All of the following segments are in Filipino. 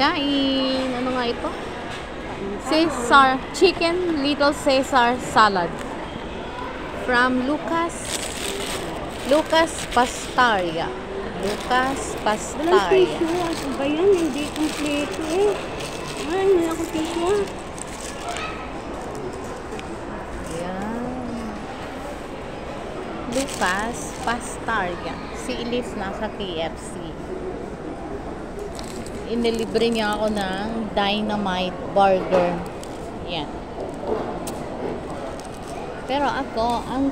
Kain! Ano nga ito? Caesar, chicken little Caesar salad. From Lucas Pastaria. Lucas Walang Pastaria. tissue. Ano ba yan? Hindi kompleto eh. Ay, wala akong tissue. Ayan. Lucas Pastaria. Si Elise nasa KFC. Inilibre niya ako ng Dynamite Burger. Yan. Pero ako, ang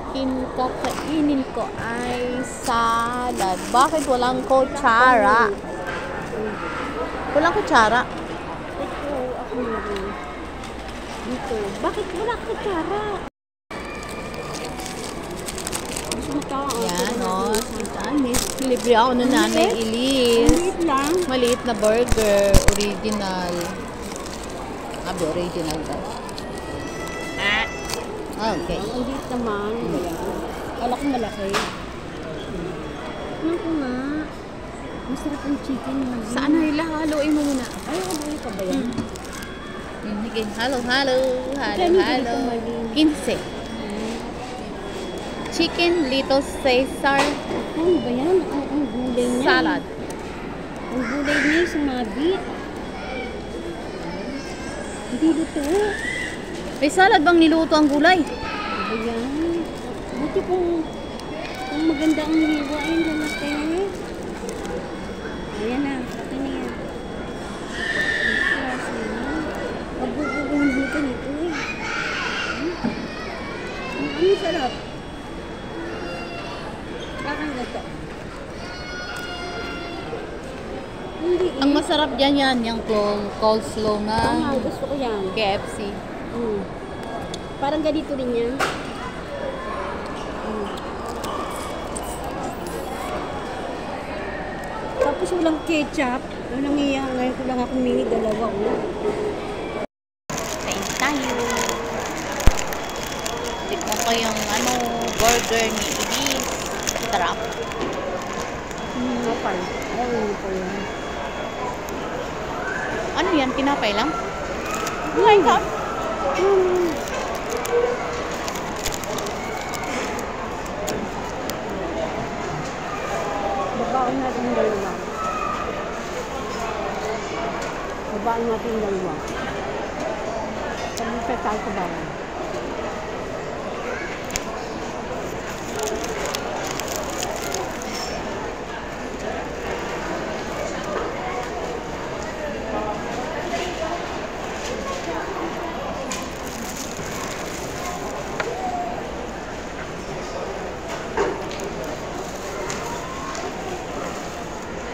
kakainin ko ay salad. Bakit walang kutsara? Walang kutsara? Ito, ako meron. Dito. Bakit wala kutsara? Gusto mo ito? Yan, o. Libre ako ng nanay Elise. Maliit lang. Maliit na burger. Original. Abi, original ba? Okay. Ang liit naman. Kala ko malaki. Ano ko nga? Masarap ang chicken mo. Saan na nila? Haluin mo muna. Ay, ano ka ba yan? Sige, halo. Kano dito, Mali? 15. Chicken little Caesar Ano ba yan? Ang gulay niya. salad. Ang gulay niya sumabit. Hindi luto. May salad bang niluto ang gulay? Ano ba yan? Buti kung maganda ang hiwa ay lalaki. Ayan na, laki na yan. Ang klase na. Magbubulong ka nito eh. Ang sarap. Kakang gato. Hindi eh. Ang masarap dyan yan, yung coleslaw Oo nga, ng gusto ko yan. KFC. Parang ganito rin yan. Tapos walang ketchup. Walang iya. Ngayon ko lang ako mini dalawa. Kain tayo. Tikman ko yung burger ni Elise. Sarap. Napal. Ay, ano pa yan? Ano yan? Tinapay lang? Oh my God! Babaon natin yung dalawa. Babaon natin yung dalawa. Pag-isa tayo sa bawang.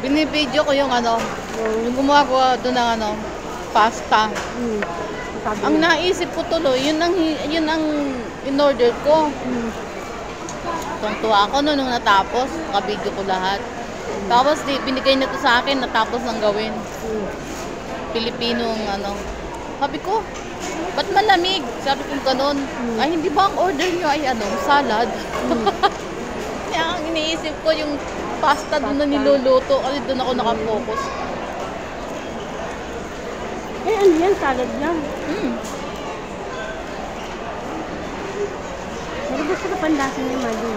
Binibidyo ko yung yung gumagawa doon ng pasta. Ang naisip ko tuloy, yun ang in-order ko. Tuwang-tuwa ako nung natapos, nakabidyo ko lahat. Tapos binigay na to sa akin, natapos nang gawin. Pilipinong Sabi ko, ba't malamig? Sabi ko ganun. Ay, hindi ba ang order nyo ay salad? Kaya ang iniisip ko yung pasta doon na niluluto kasi doon ako nakafocus. Eh, ano yan? Salad lang. Pero gusto ko panlasan niya, Mali.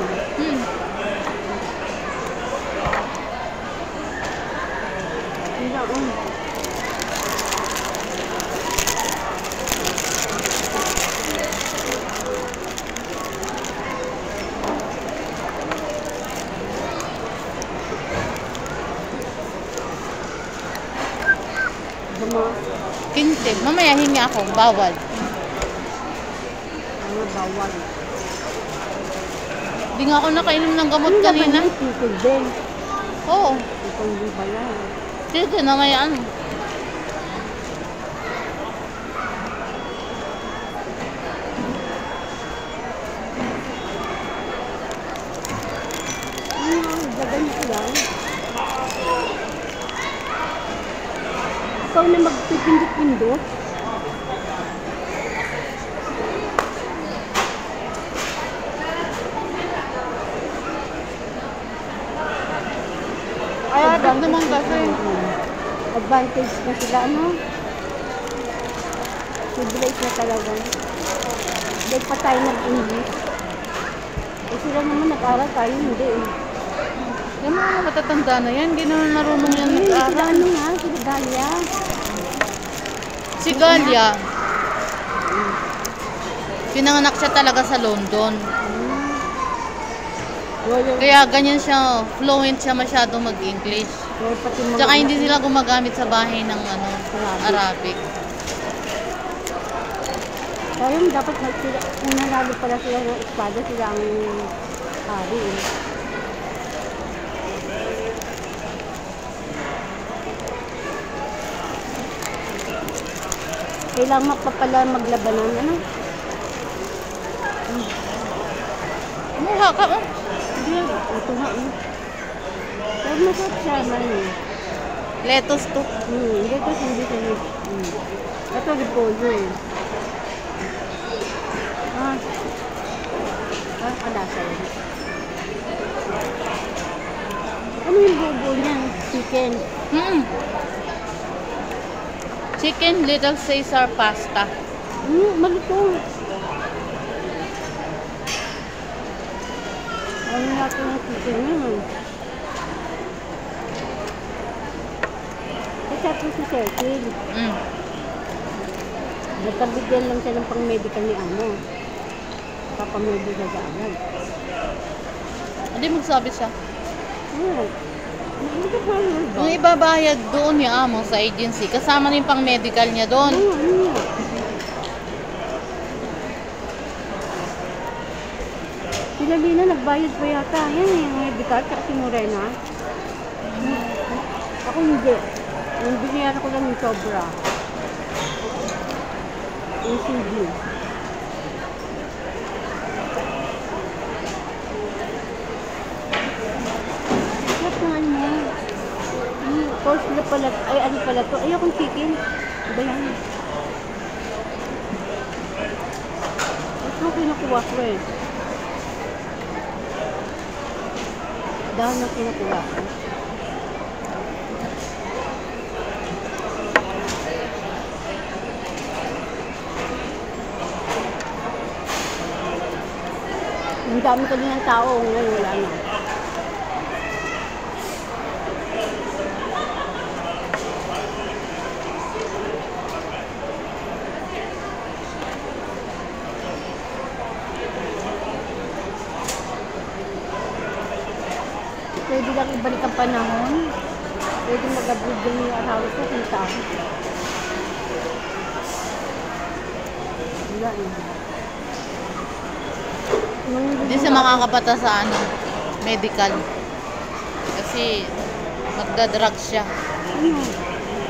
Kinte, mamaya hinga ako, bawal. Bawal. Hindi nga ako nakainom ng gamot kanina. Tikil din. Oo. Ito hindi ba yan? Dito na may Gaganyan ko lang. Ikaw na magpipindot-pindot. Ay, naman kasi. advantage na sila, ano? Civilized na talaga. Dahil pa tayo nag-English. Eh sila naman nag-aral, tayo hindi eh. Yung mga matatanda na yan, hindi na narunong yan Hindi, sila nag-aral. ano nga, sila Galia. Si Galia, pinanganak siya talaga sa London. Kaya ganyan siya, fluent siya masyado mag-English. Pati mga Tsaka hindi sila gumagamit sa bahay ng ano, Arabic. Kaya dapat sila, kung nanalo pala sila ng espada, sila ang hari eh. Kailangan magpapala maglabanan, ano? Kumuha ka, oh. Hindi, ito nga eh. Pero masarap siya man eh. Lettuce to. Ito hindi sa ito repolyo eh. Kalasa yun. Ano yung bubo niyan? Chicken. Chicken Little Caesar pasta. Malutong. Ano natin yung chicken yun? Kasi si Cecil. Nagkabigyan lang siya ng pang-medical ni Amo. Papamedical sa agad. Hindi magsabi siya. Hindi ka parang Yung ibabayad doon ni Amo sa agency, kasama na yung pang-medical niya doon. Sila Lina, nagbayad pa yata. Yan eh, yung medical, tsaka si Morena. Ako hindi. Yung binayaran ko lang yung sobra. Yung CD. Sarap naman mo. Course na pala, ay ano pala to? Ay, akong chicken. Iba yan. Ito kinukuha ko eh. Dahil na kinukuha ko. Ang dami ka din ng tao, ngayon wala na. Pwede lang ibalik ang panahon. Pwede mag-abroad din yung asawa ko kung tao. Wala eh. Hindi siya makakapata sa ano, medical. Kasi magdadrug siya. Ano?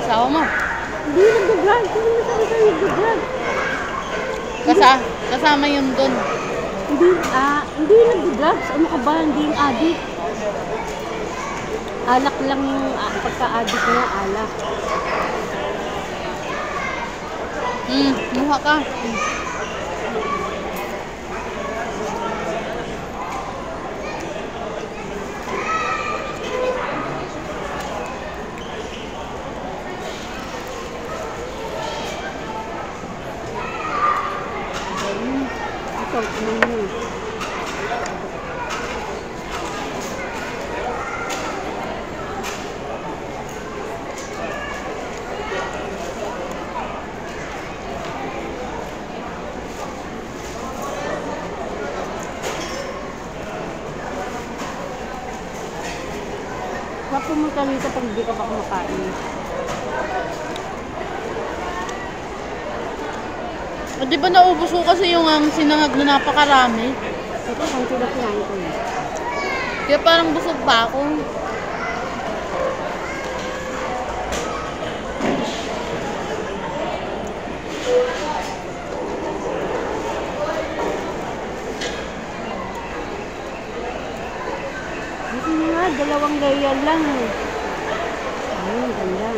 Sawa mo. Hindi nag-drug. Hindi nag-drug. Kasama yun doon. Hindi nag-drugs. Ano ka ba? Hindi yung addict. Alak lang yung pagka-addict niya, alak. Muha ka. Ito, ano. Huwag pumunta dito pag hindi ka pa kumakain. Di ba naubos ko kasi yung sinangag na napakarami? Ito, kung sila kinain ko yun. Kaya parang busog pa ako. Dito nga, 2 layer lang. Ganda.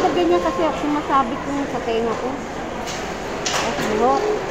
Pag ganyan kasi ako sumasabit ko sa tenga ko. At buhok.